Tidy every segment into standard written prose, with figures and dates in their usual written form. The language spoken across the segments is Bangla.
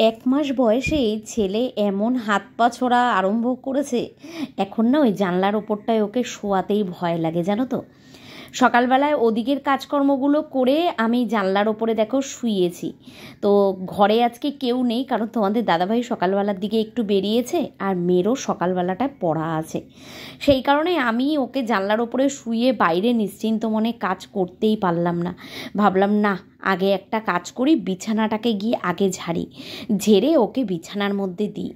এক মাস বয়সে ছেলে এমন হাত পা ছোড়া আরম্ভ করেছে, এখন না ওই জানলার ওপরটায় ওকে শোয়াতেই ভয় লাগে, জানো তো। সকালবেলায় ওদিকের কাজকর্মগুলো করে আমি জানলার ওপরে দেখো শুয়েছি। তো ঘরে আজকে কেউ নেই, কারণ তোমাদের দাদাভাই সকালবেলার দিকে একটু বেরিয়েছে আর মেয়েরও সকালবেলাটায় পড়া আছে। সেই কারণে আমি ওকে জানলার ওপরে শুয়ে বাইরে নিশ্চিন্ত মনে কাজ করতেই পারলাম না। ভাবলাম না, আগে একটা কাজ করি, বিছানাটাকে গিয়ে আগে ঝেড়ে ওকে বিছানার মধ্যে দিই।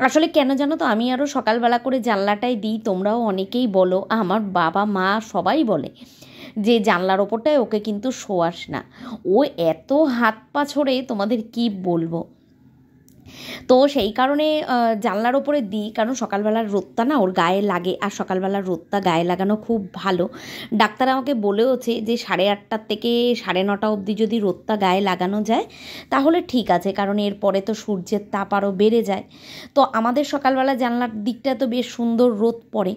আসলে কেন জানো তো, আমি আরও সকালবেলা করে জানলাটায় দিই, তোমরাও অনেকেই বলো, আমার বাবা মা সবাই বলে যে জানলার ওপরটায় ওকে কিন্তু শোয়াস না। ও এত হাত পা ছোড়ে তোমাদের কি বলবো। তো সেই কারণে জানলার ওপরে দিই, কারণ সকালবেলার রোদটা না ওর গায়ে লাগে, আর সকালবেলার রোদটা গায়ে লাগানো খুব ভালো। ডাক্তার আমাকে বলেওছে যে 8:30 থেকে 9:30 অবধি যদি রোদটা গায়ে লাগানো যায় তাহলে ঠিক আছে, কারণ এরপরে তো সূর্যের তাপ আরও বেড়ে যায়। তো আমাদের সকালবেলা জানলার দিকটা তো বেশ সুন্দর রোদ পড়ে,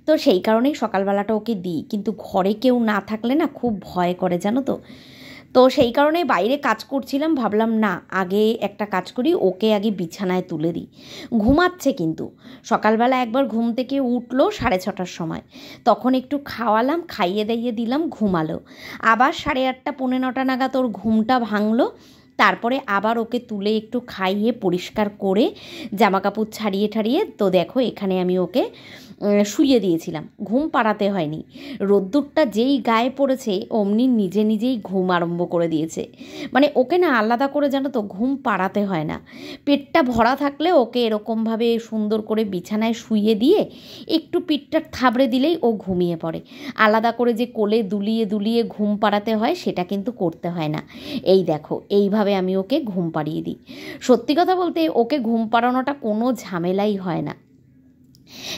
তো সেই কারণেই সকালবেলাটা ওকে দিই। কিন্তু ঘরে কেউ না থাকলে না খুব ভয় করে, জানো তো। তো সেই কারণে বাইরে কাজ করছিলাম, ভাবলাম না, আগে একটা কাজ করি, ওকে আগে বিছানায় তুলে দিই। ঘুমাচ্ছে কিন্তু। সকালবেলা একবার ঘুম থেকে উঠলো 6:30টার সময়, তখন একটু খাওয়ালাম, খাইয়ে দাইয়ে দিলাম, ঘুমালো। আবার 8:30 পৌনে 9টা নাগাদ ওর ঘুমটা ভাঙলো। তারপরে আবার ওকে তুলে একটু খাইয়ে পরিষ্কার করে জামা কাপড় ছাড়িয়ে ঠাড়িয়ে তো দেখো এখানে আমি ওকে শুইয়ে দিয়েছিলাম। ঘুম পাড়াতে হয়নি, রোদ্দুরটা যেই গায়ে পড়েছে অমনি নিজে নিজেই ঘুম আরম্ভ করে দিয়েছে। মানে ওকে না আলাদা করে জানো তো ঘুম পাড়াতে হয় না। পেটটা ভরা থাকলে ওকে এরকমভাবে সুন্দর করে বিছানায় শুইয়ে দিয়ে একটু পিঠটা থাবড়ে দিলেই ও ঘুমিয়ে পড়ে। আলাদা করে যে কোলে দুলিয়ে দুলিয়ে ঘুম পাড়াতে হয় সেটা কিন্তু করতে হয় না। এই দেখো এইভাবে আমি ওকে ঘুম পাড়িয়ে দিই। সত্যি কথা বলতে ওকে ঘুম পাড়ানোটা কোনো ঝামেলাই হয় না।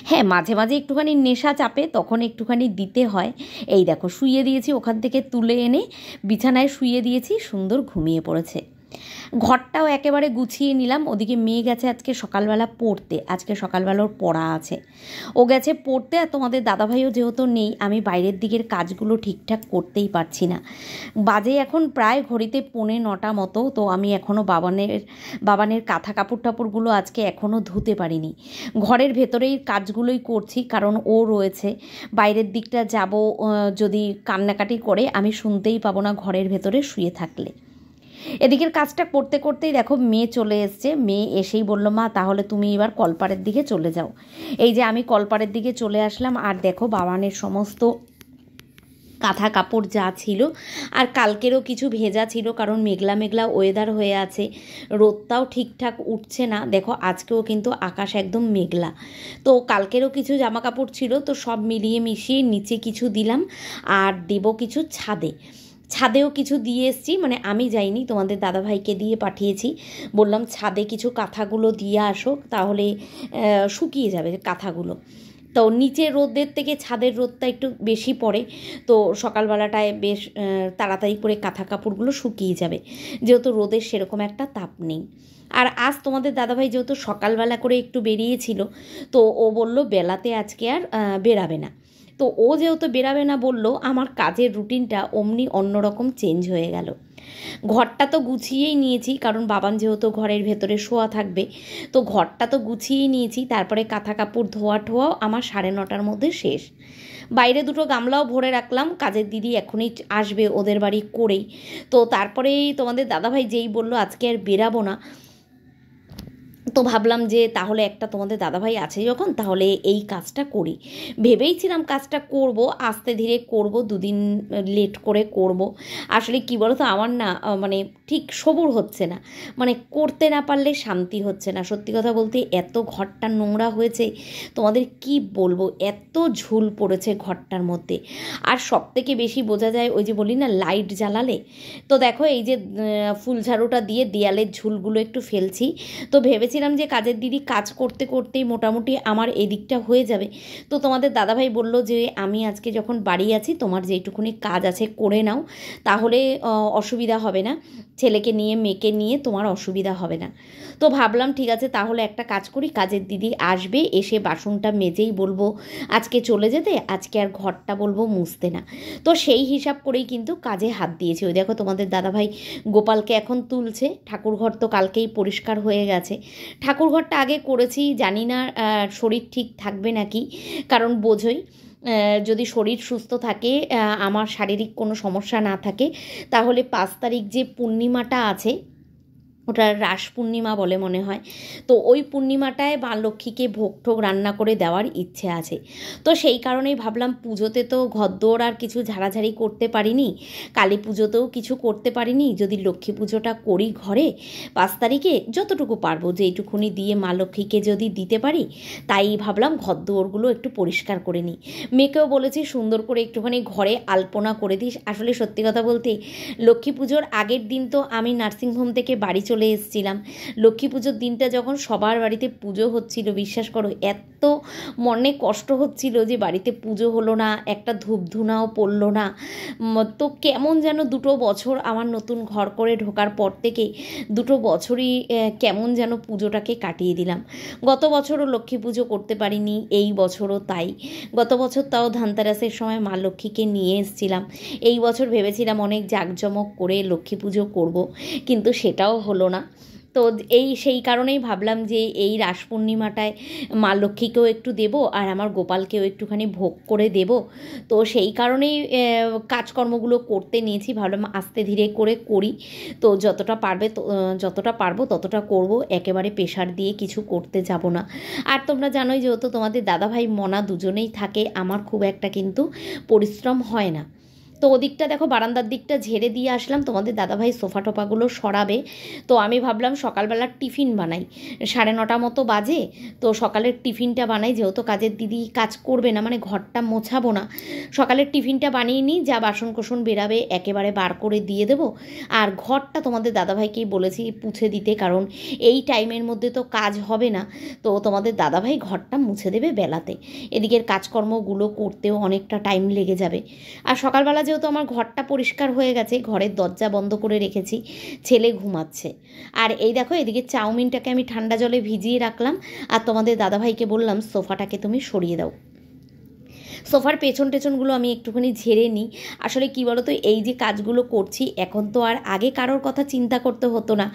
হ্যাঁ, মাঝে মাঝে একটুখানি নেশা চাপে, তখন একটুখানি দিতে হয়। এই দেখো শুইয়ে দিয়েছি, ওখান থেকে তুলে এনে বিছানায় শুইয়ে দিয়েছি, সুন্দর ঘুমিয়ে পড়েছে। ঘরটাও একেবারে গুছিয়ে নিলাম। ওদিকে মেয়ে গেছে আজকে সকালবেলা পড়তে, আজকে সকালবেলা ওর পড়া আছে, ও গেছে পড়তে। আর তোমাদের দাদাভাইও যেহেতু নেই, আমি বাইরের দিকের কাজগুলো ঠিকঠাক করতেই পারছি না। বাজে এখন প্রায় ঘড়িতে 8:45 মতো। তো আমি এখনও বাবানের কাঁথা কাপড় টাপড়গুলো আজকে এখনও ধুতে পারিনি। ঘরের ভেতরেই কাজগুলোই করছি, কারণ ও রয়েছে। বাইরের দিকটা যাব, যদি কান্নাকাটি করে আমি শুনতেই পাবো না ঘরের ভেতরে শুয়ে থাকলে। এদিকের কাজটা করতে করতেই দেখো মেয়ে চলে এসছে। মেয়ে এসেই বলল, মা তাহলে তুমি এবার কলপাড়ের দিকে চলে যাও। এই যে আমি কলপাড়ের দিকে চলে আসলাম, আর দেখো বাবানের সমস্ত কাঁথা কাপড় যা ছিল, আর কালকেরও কিছু ভেজা ছিল, কারণ মেঘলা মেঘলা ওয়েদার হয়ে আছে, রোদটাও ঠিকঠাক উঠছে না। দেখো আজকেও কিন্তু আকাশ একদম মেঘলা। তো কালকেরও কিছু জামা কাপড় ছিল, তো সব মিলিয়ে মিশিয়ে নিচে কিছু দিলাম আর দেব কিছু ছাদেও কিছু দিয়ে এসছি। মানে আমি যাইনি, তোমাদের দাদাভাইকে দিয়ে পাঠিয়েছি, বললাম ছাদে কিছু কাঁথাগুলো দিয়ে আসো, তাহলে শুকিয়ে যাবে কাঁথাগুলো। তো নিচে রোদের থেকে ছাদের রোদটা একটু বেশি পড়ে, তো সকালবেলাটায় বেশ তাড়াতাড়ি করে কাঁথা কাপড়গুলো শুকিয়ে যাবে, যেহেতু রোদের সেরকম একটা তাপ নেই। আর আজ তোমাদের দাদাভাই যেহেতু সকালবেলা করে একটু বেরিয়েছিল, তো ও বলল বেলাতে আজকে আর বেরাবে না। তো ও যেহেতু বেরাবে না বললো, আমার কাজের রুটিনটা অমনি অন্যরকম চেঞ্জ হয়ে গেল। ঘরটা তো গুছিয়েই নিয়েছি, কারণ বাবান যেহেতু ঘরের ভেতরে শোয়া থাকবে, তো ঘরটা তো গুছিয়েই নিয়েছি। তারপরে কাঁথা কাপড় ধোয়া ঠোয়াও আমার 9:30টার মধ্যে শেষ। বাইরে দুটো গামলাও ভরে রাখলাম, কাজের দিদি এখনই আসবে ওদের বাড়ি করেই। তো তারপরেই তোমাদের দাদাভাই যেই বললো আজকে আর বেরাবো না, তো ভাবলাম যে তাহলে একটা তোমাদের দাদাভাই আছে যখন, তাহলে এই কাজটা করি। ভেবেইছিলাম কাজটা করব, আস্তে ধীরে করব, 2 দিন লেট করে করব। আসলে কি বলো তো, আমার না মানে ঠিক সবুর হচ্ছে না, মানে করতে না পারলে শান্তি হচ্ছে না। সত্যি কথা বলতে এত ঘরটা নোংরা হয়েছে, তোমাদের কি বলবো, এত ঝুল পড়েছে ঘরটার মধ্যে। আর সব থেকে বেশি বোঝা যায় ওই যে বলি না লাইট জ্বালালে। তো দেখো এই যে ফুল ঝাড়ুটা দিয়ে দেয়ালের ঝুলগুলো একটু ফেলছি। তো ভেবেছি ভেবেছিলাম যে কাজের দিদি কাজ করতে করতেই মোটামুটি আমার এদিকটা হয়ে যাবে। তো তোমাদের দাদাভাই বলল যে আমি আজকে যখন বাড়ি আছি তোমার যেইটুকুনি কাজ আছে করে নাও, তাহলে অসুবিধা হবে না, ছেলেকে নিয়ে মেয়েকে নিয়ে তোমার অসুবিধা হবে না। তো ভাবলাম ঠিক আছে, তাহলে একটা কাজ করি, কাজের দিদি আসবে, এসে বাসনটা মেজেই বলবো আজকে চলে যেতে, আজকে আর ঘরটা বলবো মুছতে না। তো সেই হিসাব করেই কিন্তু কাজে হাত দিয়েছি। ওই দেখো তোমাদের দাদাভাই গোপালকে এখন তুলছে। ঠাকুরঘর তো কালকেই পরিষ্কার হয়ে গেছে। ঠাকুরঘরটা আগে করেছি, জানি না শরীর ঠিক থাকবে নাকি, কারণ বোঝোই যদি শরীর সুস্থ থাকে, আমার শারীরিক কোনো সমস্যা না থাকে, তাহলে 5 তারিখ যে পূর্ণিমাটা আছে ওটা রাস পূর্ণিমা বলে মনে হয়, তো ওই পূর্ণিমাটায় মা লক্ষ্মীকে ভোগ ঠোগ রান্না করে দেওয়ার ইচ্ছে আছে। তো সেই কারণেই ভাবলাম পুজোতে তো ঘরদোর আর কিছু ঝাড়াঝাড়ি করতে পারিনি, কালী পুজোতেও কিছু করতে পারিনি, যদি লক্ষ্মী পুজোটা করি ঘরে 5 তারিখে যতটুকু পারবো, যেইটুকুনি দিয়ে মা লক্ষ্মীকে যদি দিতে পারি, তাই ভাবলাম ঘরদোরগুলো একটু পরিষ্কার করে নিই। মেয়েকেও বলেছি সুন্দর করে একটুখানি ঘরে আলপনা করে দিস। আসলে সত্যি কথা বলতে লক্ষ্মী পুজোর আগের দিন তো আমি নার্সিংহোম থেকে বাড়ি চলে এসেছিলাম। লক্ষ্মী পুজোর দিনটা যখন সবার বাড়িতে পুজো হচ্ছিল, বিশ্বাস করো এত মনে কষ্ট হচ্ছিল যে বাড়িতে পুজো হলো না, একটা ধূপধুনাও পড়লো না। তো কেমন যেন 2 বছর আমার নতুন ঘর করে ঢোকার পর থেকে 2 বছরই কেমন যেন পুজোটাকে কাটিয়ে দিলাম। গত বছরও লক্ষ্মী পুজো করতে পারিনি, এই বছরও তাই। গত বছর তাও ধানতেরাসের সময় মা লক্ষ্মীকে নিয়ে এসেছিলাম। এই বছর ভেবেছিলাম অনেক জাঁকজমক করে লক্ষ্মী পুজো করব, কিন্তু সেটাও হলো না। তো সেই কারণেই ভাবলাম যে এই রাস পূর্ণিমাটায় মা লক্ষ্মীকেও একটু দেবো আর আমার গোপালকেও একটুখানি ভোগ করে দেব। তো সেই কারণেই কাজকর্মগুলো করতে নিয়েছি, ভাবলাম আস্তে ধীরে করে করি। তো যতটা পারবো ততটা করব, একেবারে প্রেশার দিয়ে কিছু করতে যাব না। আর তোমরা জানোই যেহেতু তোমাদের দাদাভাই মনা দুজনেই থাকে, আমার খুব একটা কিন্তু পরিশ্রম হয় না। তো ওদিকটা দেখো বারান্দার দিকটা ঝেড়ে দিয়ে আসলাম, তোমাদের দাদাভাই সোফা টোফাগুলো সরাবে। তো আমি ভাবলাম সকালবেলার টিফিন বানাই, 9:30 মতো বাজে। তো সকালের টিফিনটা বানাই, যেহেতু কাজের দিদি কাজ করবে না, মানে ঘরটা মোছাবো না, সকালের টিফিনটা বানিয়ে নিই, যা বাসন কোসন বেরাবে একেবারে বার করে দিয়ে দেবো। আর ঘরটা তোমাদের দাদাভাইকেই বলেছি পুছে দিতে, কারণ এই টাইমের মধ্যে তো কাজ হবে না। তো তোমাদের দাদাভাই ঘরটা মুছে দেবে বেলাতে, এদিকের কাজকর্মগুলো করতেও অনেকটা টাইম লেগে যাবে। আর সকালবেলা যেহেতু আমার ঘরটা পরিষ্কার হয়ে গেছে, ঘরের দরজা বন্ধ করে রেখেছি, ছেলে ঘুমাচ্ছে। আর এই দেখো এদিকে চাউমিনটাকে আমি ঠান্ডা জলে ভিজিয়ে রাখলাম, আর তোমাদের দাদাভাইকে বললাম সোফাটাকে তুমি সরিয়ে দাও। সোফার টেছনগুলো আমি একটুখানি ঝেড়ে নিই। আসলে কী বলো তো, এই যে কাজগুলো করছি এখন তো আর আগে কারোর কথা চিন্তা করতে হতো না,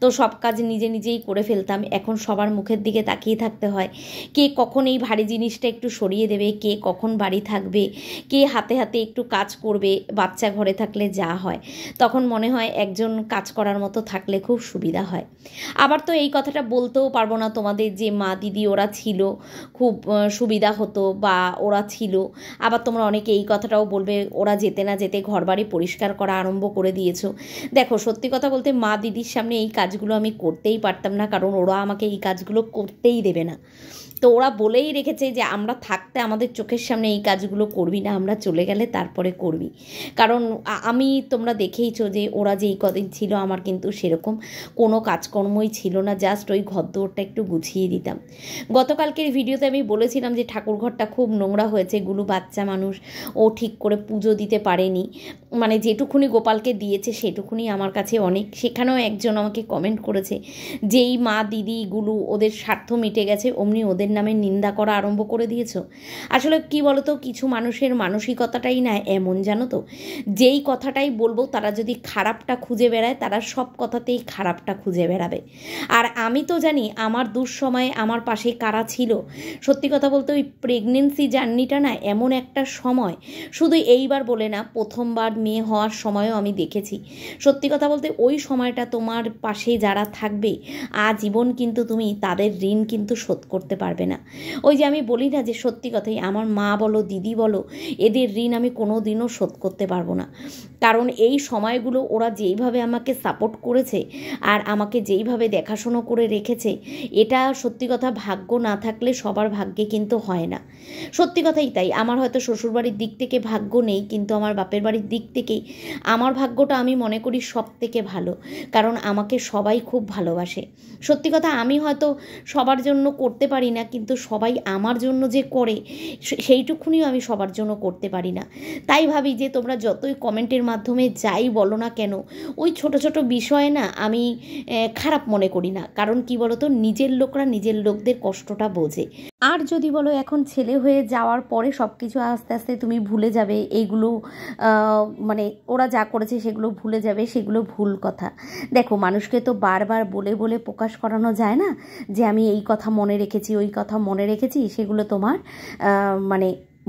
তো সব কাজ নিজে নিজেই করে ফেলতাম। এখন সবার মুখের দিকে তাকিয়ে থাকতে হয়, কে কখন এই ভারী জিনিসটা একটু সরিয়ে দেবে, কে কখন বাড়ি থাকবে, কে হাতে হাতে একটু কাজ করবে। বাচ্চা ঘরে থাকলে যা হয়, তখন মনে হয় একজন কাজ করার মতো থাকলে খুব সুবিধা হয়। আবার তো এই কথাটা বলতেও পারবো না তোমাদের যে মা দিদি ওরা ছিল খুব সুবিধা হতো বা ওরা ছিল, আবার তোমরা অনেকে এই কথাটাও বলবে ওরা যেতে না যেতে ঘরবাড়ি পরিষ্কার করা আরম্ভ করে দিয়েছো। দেখো সত্যি কথা বলতে মা দিদির সামনে এই কাজগুলো আমি করতেই পারতাম না, কারণ ওরা আমাকে এই কাজগুলো করতেই দেবে না। তো ওরা বলেই রেখেছে যে আমরা থাকতে আমাদের চোখের সামনে এই কাজগুলো করবি না, আমরা চলে গেলে তারপরে করবি। কারণ আমি তোমরা দেখেইছো যে ওরা যেই কদিন ছিল আমার কিন্তু সেরকম কোনো কাজকর্মই ছিল না, জাস্ট ওই ঘরদোরটা একটু গুছিয়ে দিতাম। গতকালকের ভিডিওতে আমি বলেছিলাম যে ঠাকুরঘরটা খুব নোংরা হয়েছে, গুলু বাচ্চা মানুষ, ও ঠিক করে পুজো দিতে পারেনি, মানে যেটুকুনি গোপালকে দিয়েছে সেটুকুনি আমার কাছে অনেক। সেখানেও একজন আমাকে কমেন্ট করেছে যেই মা দিদি গুলু ওদের স্বার্থ মিটে গেছে অমনি ওদের নামে নিন্দা করা আরম্ভ করে দিয়েছো। আসলে কি বলো তো, কিছু মানুষের মানসিকতাটাই না এমন, জানো তো, যেই কথাটাই বলবো তারা যদি খারাপটা খুঁজে বেড়ায়, তারা সব কথাতেই খারাপটা খুঁজে বেড়াবে। আর আমি তো জানি আমার দুঃসময়ে আমার পাশে কারা ছিল। সত্যি কথা বলতে ওই প্রেগনেন্সি জার্নিটা না এমন একটা সময়, শুধু এইবার বলে না, প্রথমবার মেয়ে হওয়ার সময়ও আমি দেখেছি। সত্যি কথা বলতে ওই সময়টা তোমার পাশে যারা থাকবে আজীবন কিন্তু তুমি তাদের ঋণ কিন্তু শোধ করতে পারবে পারবে না। ওই যে আমি বলি না যে সত্যি কথাই, আমার মা বলো দিদি বলো, এদের ঋণ আমি কোনো দিনও শোধ করতে পারবো না। কারণ এই সময়গুলো ওরা যেইভাবে আমাকে সাপোর্ট করেছে আর আমাকে যেইভাবে দেখাশুনো করে রেখেছে, এটা সত্যি কথা ভাগ্য না থাকলে সবার ভাগ্যে কিন্তু হয় না। সত্যি কথাই তাই। আমার হয়তো শ্বশুরবাড়ির দিক থেকে ভাগ্য নেই, কিন্তু আমার বাপের বাড়ির দিক থেকেই আমার ভাগ্যটা আমি মনে করি সব থেকে ভালো। কারণ আমাকে সবাই খুব ভালোবাসে। সত্যি কথা, আমি হয়তো সবার জন্য করতে পারি না, কিন্তু সবাই আমার জন্য যে করে সেইটুকুনিও আমি সবার জন্য করতে পারি না। তাই ভাবি যে তোমরা যতই কমেন্টের মাধ্যমে যাই বলো না কেন, ওই ছোট ছোট বিষয়ে না আমি খারাপ মনে করি না। কারণ কি বলো তো, নিজের লোকরা নিজের লোকদের কষ্টটা বোঝে। আর যদি বলো এখন ছেলে হয়ে যাওয়ার পরে সব কিছু আস্তে আস্তে তুমি ভুলে যাবে, এইগুলো মানে ওরা যা করেছে সেগুলো ভুলে যাবে, সেগুলো ভুল কথা। দেখো, মানুষকে তো বারবার বলে বলে প্রকাশ করানো যায় না যে আমি এই কথা মনে রেখেছি, ওই কথা মনে রেখেছি। সেগুলো তোমার মানে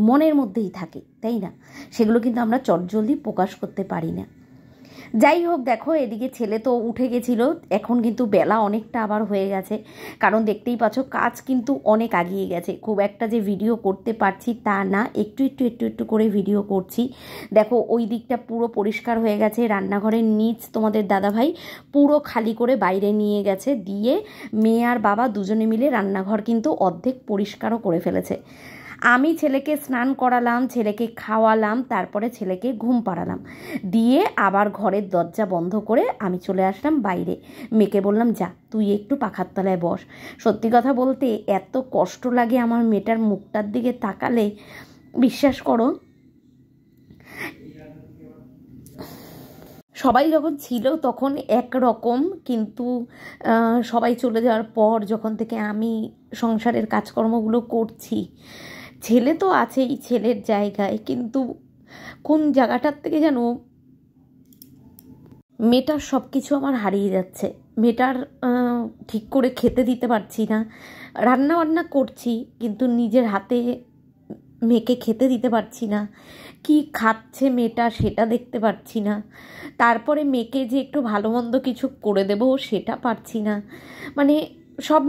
মনের মধ্যেই থাকে, তাই না? সেগুলো কিন্তু আমরা চটজলদি প্রকাশ করতে পারি না। যাই হোক, দেখো এদিকে ছেলে তো উঠে গেছিলো, এখন কিন্তু বেলা অনেকটা আবার হয়ে গেছে। কারণ দেখতেই পাচ্ছ কাজ কিন্তু অনেক আগিয়ে গেছে। খুব একটা যে ভিডিও করতে পারছি তা না, একটু একটু একটু একটু করে ভিডিও করছি। দেখো ওই দিকটা পুরো পরিষ্কার হয়ে গেছে। রান্নাঘরের নিচ তোমাদের দাদাভাই পুরো খালি করে বাইরে নিয়ে গেছে, দিয়ে মেয়ে আর বাবা দুজনে মিলে রান্নাঘর কিন্তু অর্ধেক পরিষ্কারও করে ফেলেছে। আমি ছেলেকে স্নান করালাম, ছেলেকে খাওয়ালাম, তারপরে ছেলেকে ঘুম পাড়ালাম, দিয়ে আবার ঘরের দরজা বন্ধ করে আমি চলে আসলাম বাইরে। মেয়েকে বললাম যা তুই একটু পাখার তলায় বস। সত্যি কথা বলতে এত কষ্ট লাগে আমার মেয়েটার মুখটার দিকে তাকালে, বিশ্বাস করো। সবাই যখন ছিল তখন একরকম, কিন্তু সবাই চলে যাওয়ার পর যখন থেকে আমি সংসারের কাজকর্মগুলো করছি, ছেলে তো আছেই ছেলের জায়গায়, কিন্তু কোন জায়গাটার থেকে যেন মেয়েটার সব কিছু আমার হারিয়ে যাচ্ছে। মেয়েটার ঠিক করে খেতে দিতে পারছি না। রান্না বান্না করছি কিন্তু নিজের হাতে মেয়েকে খেতে দিতে পারছি না। কি খাচ্ছে মেয়েটা সেটা দেখতে পাচ্ছি না। তারপরে মেয়েকে যে একটু ভালো মন্দ কিছু করে দেবো সেটা পারছি না। মানে সব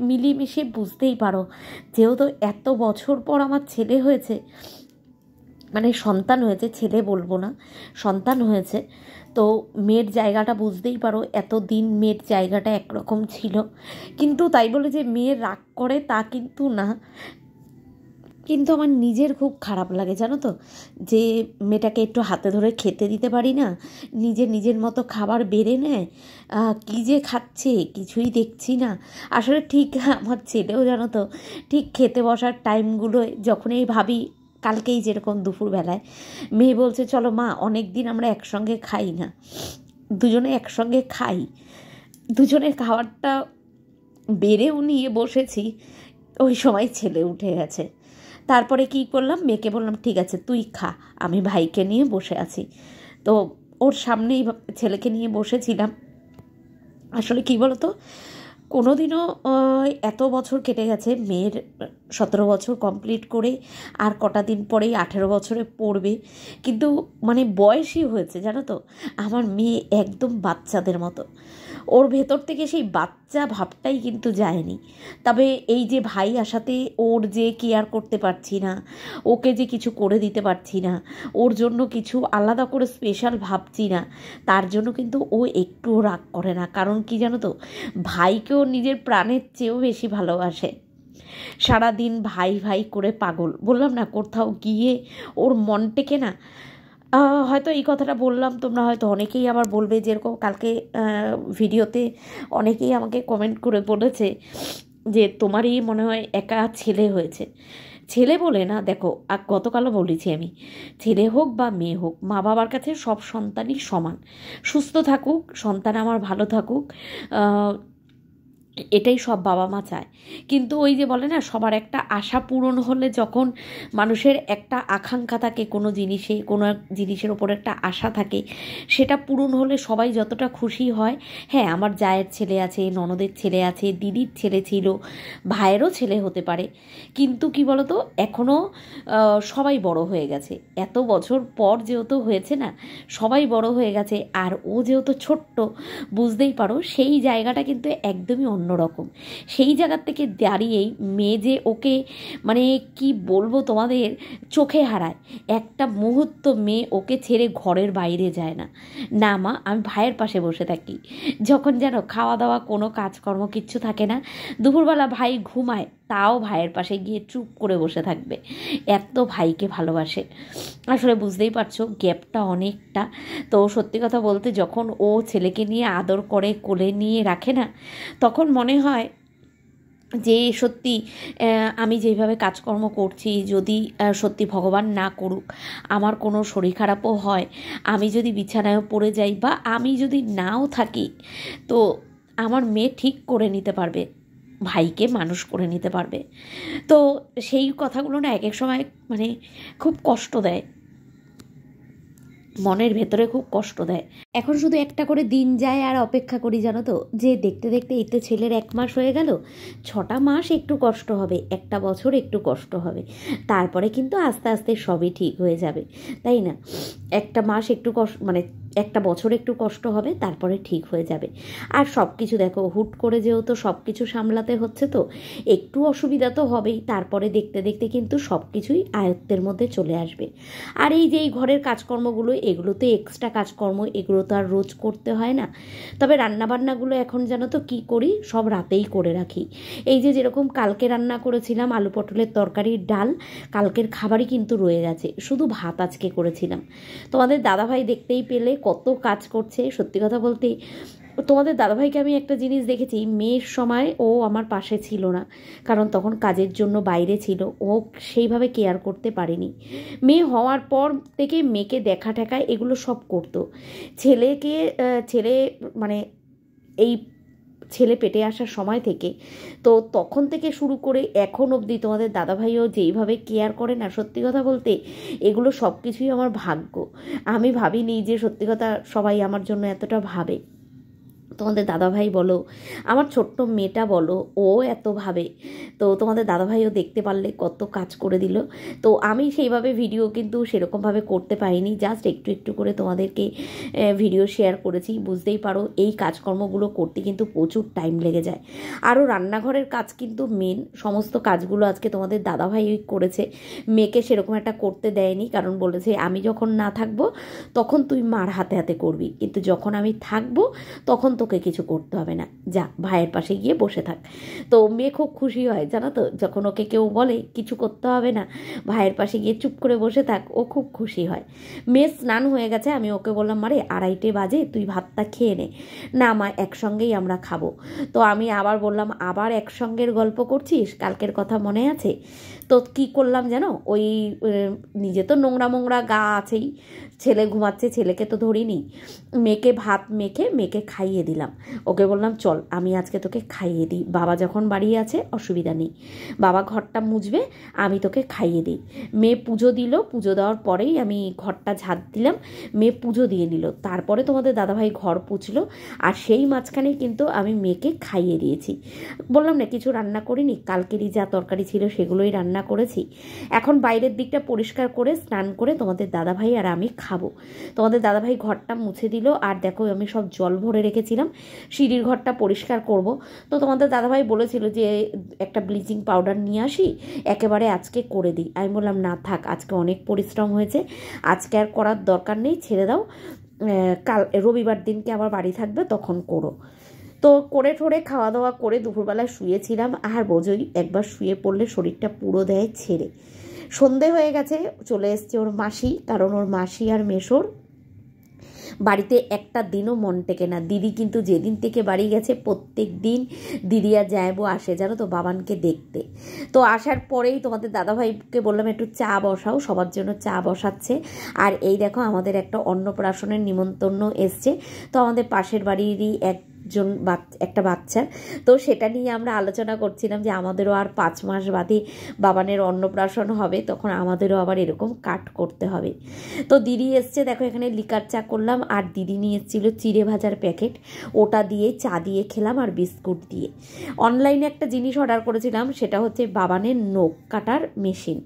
মিলিয়ে বুঝতেই পারো, যেহেতু এত বছর পর আমার ছেলে হয়েছে, মানে সন্তান হয়েছে, ছেলে বলবো না, সন্তান হয়েছে, তো মেয়ের জায়গাটা বুঝতেই পারো। এতদিন মেয়ের জায়গাটা একরকম ছিল, কিন্তু তাই বলে যে মেয়ে রাগ করে তা কিন্তু না। কিন্তু আমার নিজের খুব খারাপ লাগে জানো তো, যে মেয়েটাকে একটু হাতে ধরে খেতে দিতে পারি না, নিজের মতো খাবার বেড়ে নেয়, কী যে খাচ্ছে কিছুই দেখছি না। আসলে ঠিক আমার ছেলেও জানো তো, ঠিক খেতে বসার টাইমগুলো যখনই ভাবি, কালকেই যেরকম দুপুরবেলায় মেয়ে বলছে চলো মা, অনেক দিন আমরা একসঙ্গে খাই না, দুজনে একসঙ্গে খাই। দুজনের খাবারটা বেড়েও নিয়ে বসেছি, ওই সময় ছেলে উঠে গেছে। তারপরে কি করলাম, মেয়েকে বললাম ঠিক আছে তুই খা, আমি ভাইকে নিয়ে বসে আছি। তো ওর সামনেই ছেলেকে নিয়ে বসেছিলাম। আসলে কি বলতো, কোনো দিনও এত বছর কেটে গেছে, মেয়ের 17 বছর কমপ্লিট করে আর কটা দিন পরেই 18 বছরে পড়বে, কিন্তু মানে বয়সই হয়েছে জানো তো। আমার মেয়ে একদম বাচ্চাদের মতো, ওর ভেতর থেকে সেই বাচ্চা ভাবটাই কিন্তু যায়নি। তবে এই যে ভাই আসাতে ওর যে কেয়ার করতে পারছি না, ওকে যে কিছু করে দিতে পারছি না, ওর জন্য কিছু আলাদা করে স্পেশাল ভাবছি না, তার জন্য কিন্তু ও একটুও রাগ করে না। কারণ কি জানো তো, ভাইকেও নিজের প্রাণের চেয়েও বেশি ভালোবাসে। সারাদিন ভাই ভাই করে পাগল। বললাম না, কোথাও গিয়ে ওর মন টেকে না। হয়তো এই কথাটা বললাম, তোমরা হয়তো অনেকেই আবার বলবে, যেরকম কালকে ভিডিওতে অনেকেই আমাকে কমেন্ট করে বলেছে যে তোমারই মনে হয় একা ছেলে হয়েছে। ছেলে বলে না, দেখো গতকালও বলেছি আমি, ছেলে হোক বা মেয়ে হোক, মা বাবার কাছে সব সন্তানই সমান। সুস্থ থাকুক সন্তান, আমার ভালো থাকুক, এটাই সব বাবা মা চায়। কিন্তু ওই যে বলে না, সবার একটা আশা পূরণ হলে, যখন মানুষের একটা আকাঙ্ক্ষা থাকে কোনো জিনিসে, কোনো জিনিসের ওপর একটা আশা থাকে, সেটা পূরণ হলে সবাই যতটা খুশি হয়। হ্যাঁ, আমার জায়ের ছেলে আছে, ননদের ছেলে আছে, দিদির ছেলে ছিল, ভাইয়েরও ছেলে হতে পারে, কিন্তু কি বলতো, এখনও সবাই বড় হয়ে গেছে। এত বছর পর যেহেতু হয়েছে না, সবাই বড় হয়ে গেছে, আর ও যেহেতু ছোট্ট, বুঝতেই পারো সেই জায়গাটা কিন্তু একদমই অন্য অন্যরকম। সেই জায়গার থেকে দাঁড়িয়েই মেয়ে যে ওকে মানে কি বলবো তোমাদের, চোখে হারায়। একটা মুহূর্ত মেয়ে ওকে ছেড়ে ঘরের বাইরে যায় না। না মা, আমি ভাইয়ের পাশে বসে থাকি। যখন যেন খাওয়া দাওয়া কোনো কাজকর্ম কিচ্ছু থাকে না, দুপুরবেলা ভাই ঘুমায়, তাও ভাইয়ের পাশে গিয়ে চুপ করে বসে থাকবে। এত ভাইকে ভালোবাসে। আসলে বুঝতেই পারছো গ্যাপটা অনেকটা। তো সত্যি কথা বলতে যখন ও ছেলেকে নিয়ে আদর করে কোলে নিয়ে রাখে না, তখন মনে হয় যে সত্যি আমি যেভাবে কাজকর্ম করছি, যদি সত্যি ভগবান না করুক আমার কোনো শরীর খারাপও হয়, আমি যদি বিছানায়ও পড়ে যাই বা আমি যদি নাও থাকি, তো আমার মেয়ে ঠিক করে নিতে পারবে, ভাইকে মানুষ করে নিতে পারবে। তো সেই কথাগুলো না এক এক সময় মানে খুব কষ্ট দেয়, মনের ভেতরে খুব কষ্ট দেয়। এখন শুধু একটা করে দিন যায় আর অপেক্ষা করি জানো তো, যে দেখতে দেখতে এই তো ছেলের 1 মাস হয়ে গেল, 6টা মাস একটু কষ্ট হবে, 1টা বছর একটু কষ্ট হবে, তারপরে কিন্তু আস্তে আস্তে সবই ঠিক হয়ে যাবে, তাই না? 1টা মাস একটু কষ্ট মানে 1টা বছর একটু কষ্ট হবে, তারপরে ঠিক হয়ে যাবে। আর সব কিছু দেখো হুট করে যেহেতু সব কিছু সামলাতে হচ্ছে, তো একটু অসুবিধা তো হবেই, তারপরে দেখতে দেখতে কিন্তু সব কিছুই আয়ত্তের মধ্যে চলে আসবে। আর এই যে এই ঘরের কাজকর্মগুলো, এগুলো তো এক্সট্রা কাজকর্ম, এগুলো তো আর রোজ করতে হয় না। তবে রান্নাবান্নাগুলো এখন জানো তো কী করি, সব রাতেই করে রাখি। এই যে যেরকম কালকে রান্না করেছিলাম আলু পটলের তরকারি, ডাল, কালকের খাবারই কিন্তু রয়ে গেছে, শুধু ভাত আজকে করেছিলাম। তোমাদের দাদাভাই দেখতেই পেলে কত কাজ করছে। সত্যি কথা বলতে তোমাদের দাদাভাইকে আমি একটা জিনিস দেখেছি, মেয়ের সময় ও আমার পাশে ছিল না, কারণ তখন কাজের জন্য বাইরে ছিল, ও সেইভাবে কেয়ার করতে পারেনি। মেয়ে হওয়ার পর থেকে মেয়েকে দেখা টেকা এগুলো সব করতো। ছেলে মানে এই ছেলে পেটে আসার সময় থেকে, তো তখন থেকে শুরু করে এখন অবধি তোমাদের দাদাভাইও যেইভাবে কেয়ার করে না, সত্যি কথা বলতে এগুলো সব কিছুই আমার ভাগ্য। আমি ভাবিনি যে সত্যি কথা সবাই আমার জন্য এতটা ভাবে। তোমাদের দাদাভাই বলো, আমার ছোট্ট মেয়েটা বলো, ও এত ভাবে। তো তোমাদের দাদাভাইও দেখতে পারলে কত কাজ করে দিল। তো আমি সেইভাবে ভিডিও কিন্তু সেরকমভাবে করতে পারিনি, জাস্ট একটু একটু করে তোমাদেরকে ভিডিও শেয়ার করেছি। বুঝতেই পারো এই কাজকর্মগুলো করতে কিন্তু প্রচুর টাইম লেগে যায়। আরও রান্নাঘরের কাজ কিন্তু মেন, সমস্ত কাজগুলো আজকে তোমাদের দাদাভাই করেছে। মেয়েকে সেরকম একটা করতে দেয়নি, কারণ বলেছে আমি যখন না থাকবো তখন তুই মার হাতে হাতে করবি, কিন্তু যখন আমি থাকবো তখন তোকে কিছু করতে হবে না, যা ভাইয়ের পাশে গিয়ে বসে থাক। তো মেয়ে খুব খুশি হয় জানো তো, যখন ওকে কেউ বলে কিছু করতে হবে না, ভাইয়ের পাশে গিয়ে চুপ করে বসে থাক, ও খুব খুশি হয়। মেয়ে স্নান হয়ে গেছে, আমি ওকে বললাম মারে 2:30 বাজে, তুই ভাতটা খেয়ে নে। না মা, একসঙ্গেই আমরা খাবো। তো আমি আবার বললাম, আবার একসঙ্গের গল্প করছিস, কালকের কথা মনে আছে? তো কি করলাম জানো, ওই নিজে তো নোংরা মোংরা গা আছেই, ছেলে ঘুমাচ্ছে, ছেলেকে তো ধরিনি, মেয়েকে ভাত মেখে মেয়েকে খাইয়ে দিলাম। ওকে বললাম চল আমি আজকে তোকে খাইয়ে দিই, বাবা যখন বাড়ি আছে অসুবিধা নেই, বাবা ঘরটা মুছবে, আমি তোকে খাইয়ে দিই। মেয়ে পুজো দিল, পুজো দেওয়ার পরেই আমি ঘরটা ঝাড় দিলাম, মেয়ে পুজো দিয়ে নিল, তারপরে তোমাদের দাদাভাই ঘর পুছলো, আর সেই মাঝখানে কিন্তু আমি মেয়েকে খাইয়ে দিয়েছি। বললাম না কিছু রান্না করিনি, কালকেরই যা তরকারি ছিল সেগুলোই রান্না করেছি। এখন বাইরের দিকটা পরিষ্কার করে স্নান করে তোমাদের দাদাভাই আর আমি খাবো। তোমাদের দাদাভাই ঘরটা মুছে দিল, আর দেখো আমি সব জল ভরে রেখেছিলাম, সিঁড়ির ঘরটা পরিষ্কার করব। তো তোমাদের দাদাভাই বলেছিল যে একটা ব্লিচিং পাউডার নিয়ে আসি, একেবারে আজকে করে দিই। আমি বললাম না থাক, আজকে অনেক পরিশ্রম হয়েছে, আজকে আর করার দরকার নেই, ছেড়ে দাও, কাল রবিবার দিনকে আবার বাড়ি থাকবে তখন করো। তো করে ঠোরে খাওয়া দাওয়া করে দুপুরবেলা শুয়েছিলাম, আর বোঝোই একবার শুয়ে পড়লে শরীরটা পুরো দেয় ছেড়ে। সন্ধে হয়ে গেছে, চলে এসছে ওর মাসি, কারণ ওর মাসি আর মেশোর বাড়িতে একটা দিনও মন টেকে না। দিদি কিন্তু যেদিন থেকে বাড়ি গেছে প্রত্যেক দিন দিদি আর জায়বু আসে জানো তো বাবানকে দেখতে। তো আসার পরেই তোমাদের দাদাভাইকে বললাম একটু চা বসাও, সবার জন্য চা বসাচ্ছে। আর এই দেখো আমাদের একটা অন্নপ্রাশনের নিমন্ত্রণ এসছে, তো আমাদের পাশের বাড়িরই একটা বাচ্চা, তো সেটা নিয়ে আমরা আলোচনা করছিলাম যে আমাদেরও আর 5 মাস বাদে বাবানের অন্নপ্রাশন হবে, তখন আমাদেরও আবার এরকম কাট করতে হবে। তো দিদি এসছে, দেখো এখানে লিকার চা করলাম, আর দিদি নিয়ে এসেছিলো চিড়ে ভাজার প্যাকেট, ওটা দিয়ে চা দিয়ে খেলাম আর বিস্কুট দিয়ে। অনলাইনে একটা জিনিস অর্ডার করেছিলাম, সেটা হচ্ছে বাবানের নখ কাটার মেশিন।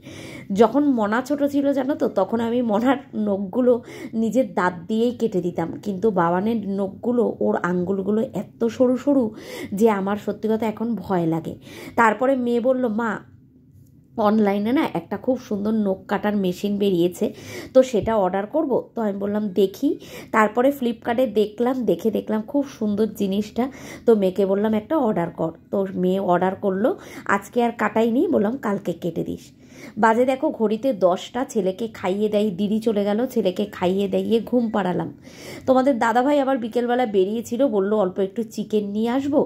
যখন মনা ছোট ছিল জানো তো, তখন আমি মনার নখগুলো নিজের দাঁত দিয়েই কেটে দিতাম, কিন্তু বাবানের নখগুলো ওর আঙ্গুলগুলো এত সরু সরু যে আমার সত্যি কথা এখন ভয় লাগে। তারপরে মেয়ে বলল, মা অনলাইনে না একটা খুব সুন্দর নখ কাটার মেশিন বেরিয়েছে, তো সেটা অর্ডার করব। তো আমি বললাম দেখি। তারপরে ফ্লিপকার্টে দেখলাম খুব সুন্দর জিনিসটা। তো মেয়েকে বললাম একটা অর্ডার কর। তো মেয়ে অর্ডার করলো। আজকে আর কাটাইনি, বললাম কালকে কেটে দিস। বাজে দেখো ঘড়িতে 10টা। ছেলেকে খাইয়ে দেয়, দিদি চলে গেল, ছেলেকে খাইয়ে দিয়ে ঘুম পাড়ালাম। তোমাদের দাদাভাই আবার বিকেলবেলা বেরিয়েছিল, বললো অল্প একটু চিকেন নিয়ে আসবো,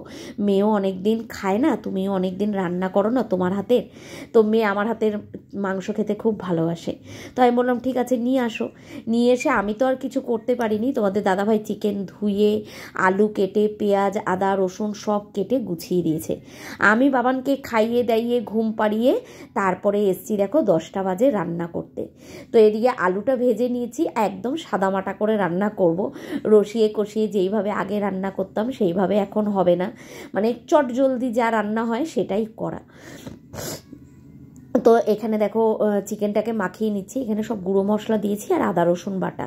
মেয়েও অনেক দিন খায় না, তুমিও অনেক দিন রান্না করো না তোমার হাতের, তো মেয়ে আমার হাতের মাংস খেতে খুব ভালোবাসে। তো আমি বললাম ঠিক আছে নিয়ে আসো। নিয়ে এসে আমি তো আর কিছু করতে পারিনি, তোমাদের দাদাভাই চিকেন ধুয়ে আলু কেটে পেঁয়াজ আদা রসুন সব কেটে গুছিয়ে দিয়েছে। আমি বাবানকে খাইয়ে দাইয়ে ঘুম পাড়িয়ে তারপরে এসছি দেখো 10টা বাজে রান্না করতে। তো এদিকে আলুটা ভেজে নিয়েছি, একদম সাদামাটা করে রান্না করব, রসিয়ে কষিয়ে যেইভাবে আগে রান্না করতাম সেইভাবে এখন হবে না, মানে চট জলদি যা রান্না হয় সেটাই করা। তো এখানে দেখো চিকেনটাকে মাখিয়ে নিচ্ছি, এখানে সব গুঁড়ো মশলা দিয়েছি আর আদা রসুন বাটা,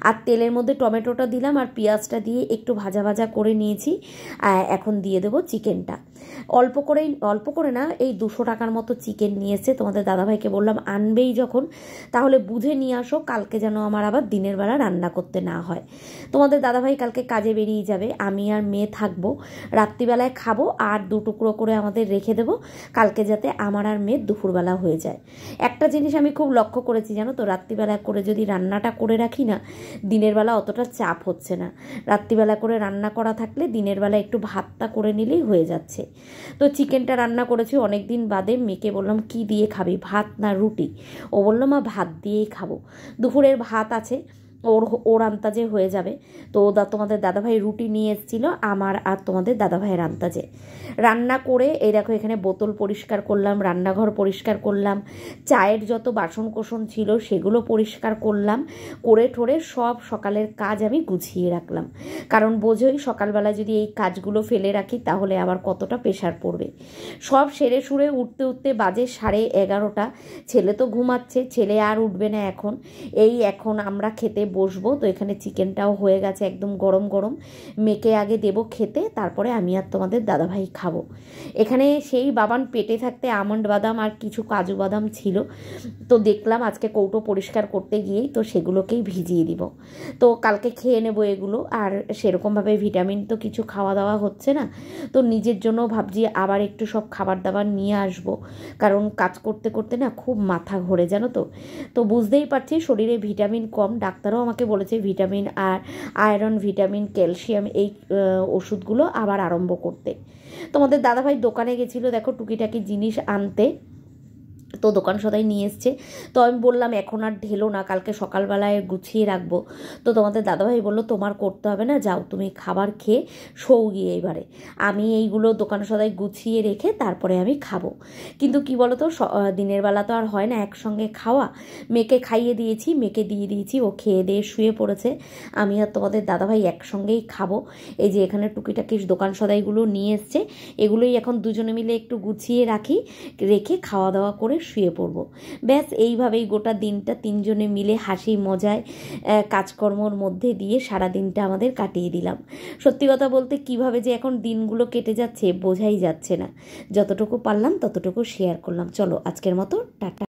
আর তেলের মধ্যে টমেটোটা দিলাম আর পেঁয়াজটা দিয়ে একটু ভাজা ভাজা করে নিয়েছি। এখন দিয়ে দেবো চিকেনটা। অল্প করে না, এই 200 টাকার মতো চিকেন নিয়েছে। তোমাদের দাদাভাইকে বললাম আনবেই যখন তাহলে বুঝে নিয়ে আসো, কালকে যেন আমার আবার দিনের বেলা রান্না করতে না হয়। তোমাদের দাদাভাই কালকে কাজে বেরিয়ে যাবে, আমি আর মেয়ে থাকবো, রাত্রিবেলায় খাবো আর 2 টুকরো করে আমাদের রেখে দেবো, কালকে যাতে আমার আর মেয়ের দুপুরবেলা হয়ে যায়। একটা জিনিস আমি খুব লক্ষ্য করেছি জানো তো, রাত্রিবেলা করে যদি রান্নাটা করে রাখি না, দিনের বেলা অতটা চাপ হচ্ছে না। রাত্রিবেলা করে রান্না করা থাকলে দিনের বেলা একটু ভাতটা করে নিলেই হয়ে যাচ্ছে। তো চিকেনটা রান্না করেছি অনেক দিন বাদে। মেয়েকে বললাম কি দিয়ে খাবি, ভাত না রুটি? ও বললো মা ভাত দিয়েই খাবো। দুপুরের ভাত আছে, ওর আন্তাজে হয়ে যাবে। তো তোমাদের দাদাভাই রুটি নিয়ে এসেছিল, আমার আর তোমাদের দাদাভাইয়ের আন্তাজে রান্না করে এই দেখো এখানে বোতল পরিষ্কার করলাম, রান্নাঘর পরিষ্কার করলাম, চায়ের যত বাসন কোসন ছিল সেগুলো পরিষ্কার করলাম, করে ঠোরে সব সকালের কাজ আমি গুছিয়ে রাখলাম। কারণ বোঝোই সকালবেলা যদি এই কাজগুলো ফেলে রাখি তাহলে আবার কতটা প্রেশার পড়বে। সব সেরে সুরে উঠতে বাজে 11:30। ছেলে তো ঘুমাচ্ছে, ছেলে আর উঠবে না এখন। এখন আমরা খেতে বসবো। তো এখানে চিকেনটাও হয়ে গেছে একদম গরম গরম, মেয়েকে আগে দেবো খেতে, তারপরে আমি আর তোমাদের দাদাভাই খাবো। এখানে সেই বাবান পেটে থাকতে আমন্ড বাদাম আর কিছু কাজু বাদাম ছিল, তো দেখলাম আজকে কৌটো পরিষ্কার করতে গিয়েই তো সেগুলোকেই ভিজিয়ে দিব। তো কালকে খেয়ে নেবো এগুলো। আর সেরকমভাবে ভিটামিন তো কিছু খাওয়া দাওয়া হচ্ছে না, তো নিজের জন্য ভাবছি আবার একটু সব খাবার দাবার নিয়ে আসবো, কারণ কাজ করতে করতে না খুব মাথা ঘোরে জানো তো। তো বুঝতেই পারছি শরীরে ভিটামিন কম, ডাক্তারও আমাকে বলেছে ভিটামিন আর আয়রন ভিটামিন ক্যালসিয়াম এই ওষুধগুলো আবার আরম্ভ করতে। তোমাদের দাদাভাই দোকানে গেছিলো দেখো টুকিটাকি জিনিস আনতে, তো দোকান সদাই নিয়ে এসছে। তো আমি বললাম এখন আর ঢেলো না, কালকে সকালবেলায় গুছিয়ে রাখবো। তো তোমাদের দাদাভাই বললো তোমার করতে হবে না, যাও তুমি খাবার খেয়ে শোও গিয়ে, এবারে আমি এইগুলো দোকান সদাই গুছিয়ে রেখে তারপরে আমি খাবো। কিন্তু কি বলো তো দিনের বেলা তো আর হয় না একসঙ্গে খাওয়া। মেয়েকে খাইয়ে দিয়েছি, মেয়েকে দিয়ে দিয়েছি, ও খেয়ে দিয়ে শুয়ে পড়েছে, আমি আর তোমাদের দাদাভাই একসঙ্গেই খাবো। এই যে এখানে টুকিটাকি দোকান সদাইগুলো নিয়ে এসছে, এগুলোই এখন দুজনে মিলে একটু গুছিয়ে রেখে খাওয়া দাওয়া করে শুয়ে পড়বো। ব্যাস এইভাবেই গোটা দিনটা তিনজনে মিলে হাসি মজায় কাজকর্মর মধ্যে দিয়ে সারা দিনটা আমাদের কাটিয়ে দিলাম। সত্যি কথা বলতে কিভাবে যে এখন দিনগুলো কেটে যাচ্ছে বোঝাই যাচ্ছে না। যতটুকু পারলাম ততটুকু শেয়ার করলাম। চলো আজকের মতো টাটা।